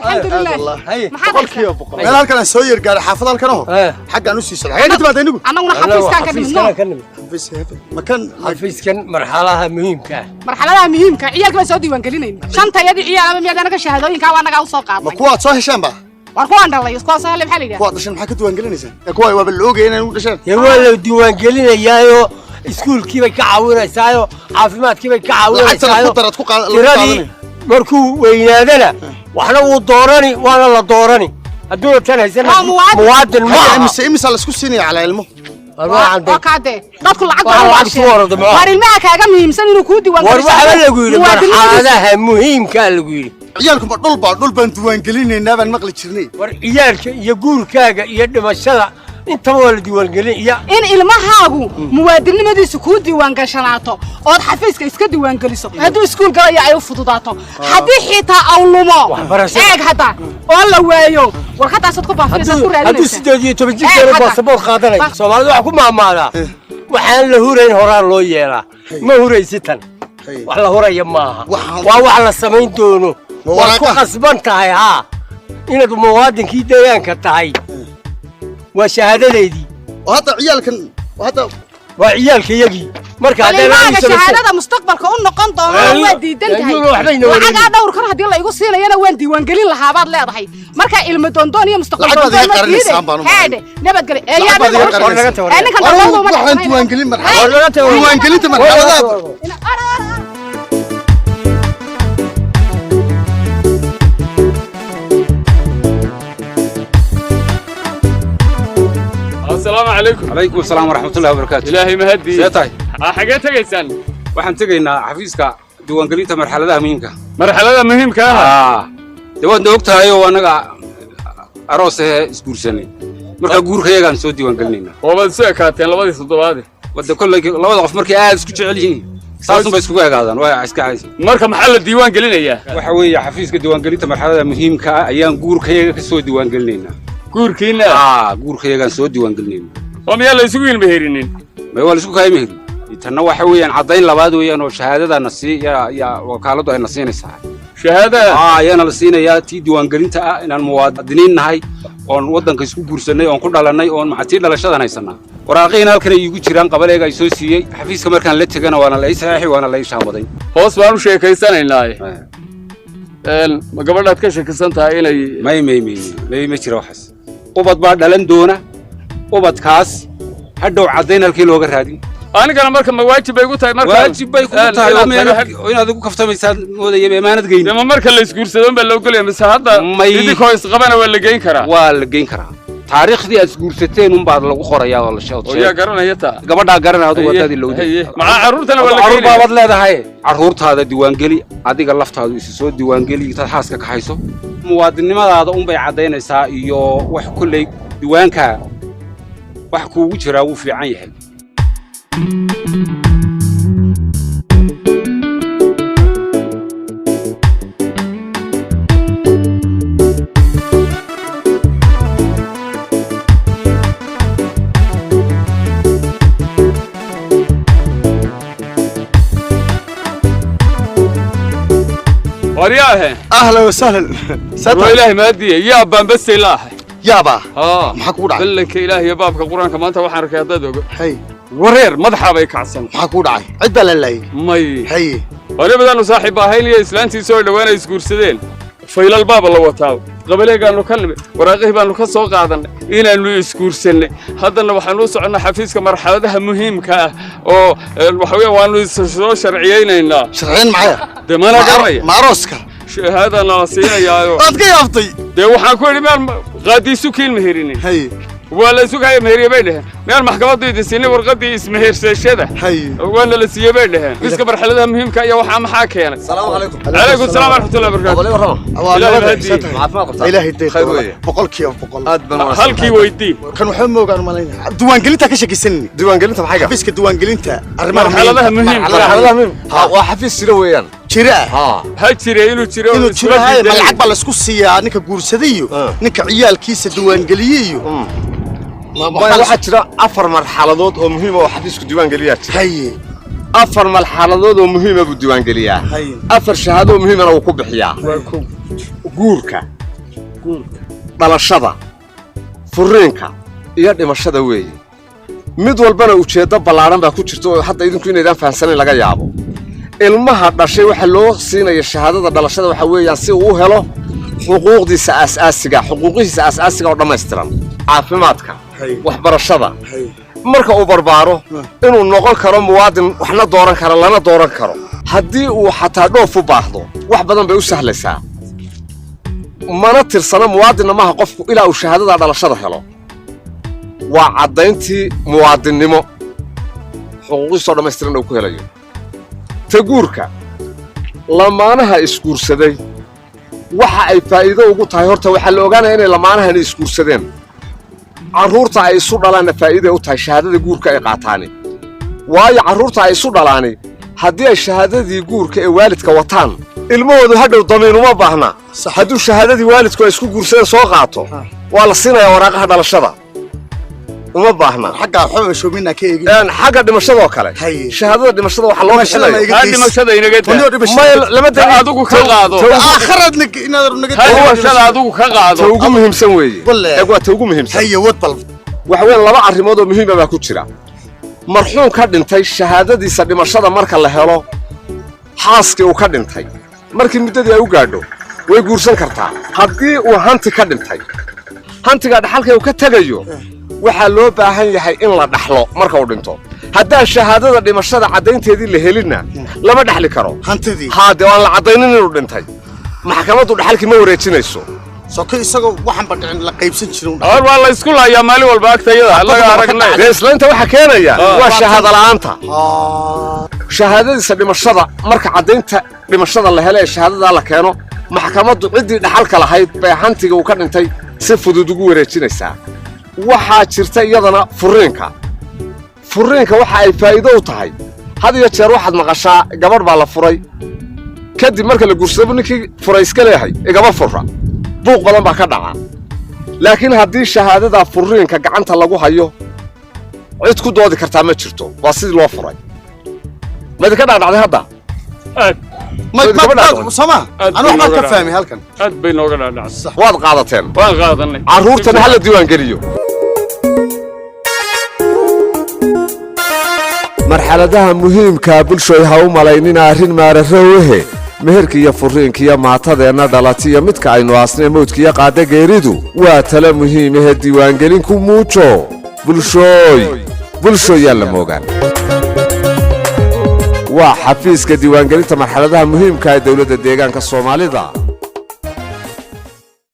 الحمد لله بقول كيف بقول أنا هالكلام سوير قال حافظ هالكلام حق أنا سيسل حاجة تبغى تنقول أنا حفيز كان حفيز مكان حفيز كان مرحلة مهمة مرحلة مهمة عيالك بس ودي وانقلين شنطة يدي عيال أنا كشهادين كوانا قاو ساقط مكوات صاحي شنبه واركوان الله يسقى سهل بحالي كوات عشان محكي دوانقلين إنسان كواي وباللوجي هنا ودشان يا ولد دوانقلين يايو اسكول كيف يكعونا سايو عافمات كيف يكعونا سايو ترى مركو وينادنا وإحنا ودوراني وأنا لا دوراني الدولة تاني سنة مواد ما مثال سكوسيني على علمه وكاده دكتور العقل واري الماء كاجا مهمسن إنه كودي وارواح ولا يقول مرحلة مهم كان يقول عيالكم دول بنتوان قليني نبى نقل تشرني عيالك يقول كاجا يدم الشرع انت ولدي والقلين يا ان ilmahaagu muwaadinimadiisu ku diiwaan gashanaato oo xafiiska iska diiwaan galiso haduu iskuul galay ay u fududaato hadii xitaa aw lumo eeg hada oo la waayo warqadaas ku baafinaysa ku raadinaysa hadii 18 jeer baasaboor qaadanay Soomaalidu wax ku maamaada waxaan la hurayn horaan loo yeelaa ma huraysitan wax la huraya maaha waa wax la sameyn doono waa ku qasban tahay ha inaad muwaadinkii deegaanka tahay وشهادتي وهذا عيالك وهذا وعيالك يجي مركز هذا شهادة مستقبل كأنه قنطة وادي دنتهاي وحاجة دور كره هدي الله يقول سينا ينا وادي وانقلين لها بعض لا ضحي مركز المدندون هي مستقبل هذا نبت قلي يا أنا كنت أقول ما أنت وانقلين مرحبا وانقلين مرحبا السلام عليكم. عليكم السلام ورحمة الله وبركاته. إلهي مهدي. سيطاي. حاجات تجيسان. waxaan tagaynaa xafiiska diiwaangelinta marxaladaha muhiimka marxaladaha muhiimka diiwaan ogtahay oo anaga aroos isguursanay marka guurkayagaan soo diiwaangelinayna oo wad soo kaateen labadii toddobaad wada kulay labada qof markay aad isku jecel yihiin saasun bay isku eegaadaan waa iska caayis marka maxaa la diiwaangelinayaa waxa weeye xafiiska diiwaangelinta marxaladaha muhiimka ayaan guurkayaga ka soo diiwaangelinayna guurkiina guurkayagaan soo diiwaangelinayna oo miyaa la isugu ilmeherinin ma waa la isku kaymeherin تنا واحد ويان عضين لبعض ويان وشهادة نصي يا وكالته النصين الصح شهادة يا نصين يا تي ديوان قرينتا إن المواطنين هاي on wadanka isku guursanay on ku dhalanay on mactii dhalashada haysanaa waraaqina halkan igu jiraan qabalayga ay soo siiyay xafiiska markaan la tagana waana la isaaxi waana la ishaamaday hoos baan u sheekaysanaynaa ma gabadhaad ka sheekaysan tahay inay may jiro waxas ubad baa dhalan doona ubadkaas hadhow cadayn halkii looga raadin أنا مركب واجب بيقول تاي مركب واجب بيقول تاي وين هذا كفتة مثال مودا يبي ما ندقين لما مركب اللي يسكور سدون بلو كل يوم بس هذا يدي كويس قبنا ولا جين كرا تاريخ دي أسكور ستين بعد لو خورا يا والله شاط ويا قرنا يتا قبل قرنا هذا وتادي اللودي مع عرورتنا ولا عرور بابد لا ده هاي عرورت هذا ديوانجلي عادي قلفت هذا يسوي ديوانجلي تحاسك كحيسو موادني ما هذا بيعدين سا يو وحكل ديوانك وحكو وجرا وفي عين ورياه أهلا وسهلا وإلهي مادي يا بان بس إله يابا محكور عليه بلك إلهي يا بابك القرآن كمان أنت وحنا يا دادو هي ورير مدحة بيكعسن محكور عليه عدة لله مي هي وأنا بدنا صاحب هاي إسلامتي سوي لو أنا يسكور سدين فيل الباب الله وتعالى قبل إيه قالوا كلمة ورقيه بانو كسوق عادن إنا إنه يسكور سنة هذا اللي وحنوص عنا حفيز كمرحلة ده مهم كا أو الوحوية وانو يسوي شرعيين إنه شرعيين معايا ده ما أنا قرية مع روسك هذا ناصينا يا أتقي أفطي ده وحنكون ما غادي سكين مهريني هي ولا سوق هاي مهري بينها من المحكمة دي السنة ورقدي اسمه هيرسشة هي ولا لسيه بينها بس كبر حلها مهم كأي واحد محاكي أنا السلام عليكم عليكم السلام ورحمة الله وبركاته إلهي يديك بقول كيف بقول هالكي ويدي كانوا حمو كانوا مالين دوان قلتها كشك السن دوان قلتها بحاجة حفيزك دوان قلتها مرحلة مهم وحفيز سرويان شراء هاي شراء إنه شراء هاي ملعب على سكوسية نك جورسديو نك عيال كيس دوان قليو waxaa jira afar marxaladood oo muhiim ah oo xafiisku diiwaan geliyaa haye afar marxaladood oo muhiim ah buu diiwaan geliyaa afar shahaado muhiim ah oo ku bixiyaa guurka dhalashada furiinka iyo dhimashada weeye mid walbana ujeeddo ballaaran baa ku jirta oo hadda idinku inaydaan fahamsanayn laga yaabo ilmaha dhashay waxa loo siinaya shahaadada dhalashada waxa weeyaan si uu u helo xuquuqdiisa aasaasiga oo dhammaystiran caafimaadka waxbarashada marka uu barbaaro inuu noqon karo muwaadin waxna dooran karo lana dooran karo haddii uu xataa dhoof u baahdo wax badan bay u sahlaysaa mana tirsana muwaadinna maaha qofku ilaa uu shahaadada dhalashada helo waa caddayntii muwaadinnimo xuquuqiisoo dhammaystiran uu ku helayo taguurka lamaanaha isguursaday waxa ay faa'iido ugu tahay horta waxaa la ogaanaya inay lamaanahani isguursadeen carruurta ay isu dhalaanna faa'iiday u tahay shahaadada guurka ay qaataani waayo carruurta ay isu dhalaani haddii ay shahaadadii guurka ee waalidka wataan ilmahoodu hadhow damiin uma baahna hadduu shahaadadii waalidku ay isku guursadeen soo qaato waa la siinayaa waraaqaha dhalashada uma baahna xagga dhimashadoo kale shahaadada dhimashada waxaa loo bixinaya dhimashada inaga adigu ka qaado adigu ka qaado ta ugu muhiimsan weeye waa ta ugu muhiimsan waxa weyn laba arrimood oo muhiima baa ku jira marxuum ka dhintay shahaadadiisa dhimashada marka la helo xaaskii uu ka dhintay markii muddadii ay u gaadho way guursan kartaa haddii uu hanti ka dhintay hantiga dhaxalka uu ka tagayo waxaa loo baahan yahay in la dhaxlo marka uu dhinto haddaan shahaadada dhimashada caddaynteedii la helinna lama dhaxli karo haade waan la caddaynin inuu dhintay maxkamaddu dhaxalkii ma wareejinayso soko isagoo waxaan badhicin la qaybsan jirin waa la isku laayaa maalin walba agtayada laga aragnay islaanta waxa keenaya waa shahaada la'aanta shahaadadiisa dhimashada marka caddaynta dhimashada la helo ee shahaadadaa la keeno maxkamaddu ciddii dhaxalka lahayd bay hantiga uu ka dhintay si fudud ugu wareejinaysaa waxaa jirta iyadana furiinka waxa ay faa'iido u tahay had iyo jeer waxaad maqashaa gabadh baa la furay kadib marka la guursado ninkii furay iska leeyahay igaba furra buuq badan baa ka dhaca laakiin haddii shahaadada furiinka gacanta lagu hayo cid ku doodi kartaa ma jirto waa sidii loo furay ma idinka dhacdhacday hadda aad bay nooga dhacdhacday waad qaadateen waan qaadanay carruurtana hala diiwaangeliyo marxaladaha muhiimkaa bulshoy ha u malaynina arrin maararowehe meherka iyo furiinkiiyo maatadeenna dhalatiyo midka aynu aasnee mawdkiiyo qaadda geeridu waa talo muhiimahe diiwaangelin ku muujo bulshooyaan la moogaan waa xafiiska diiwaangelinta marxaladaha muhiimka ee dawladda deegaanka soomaalida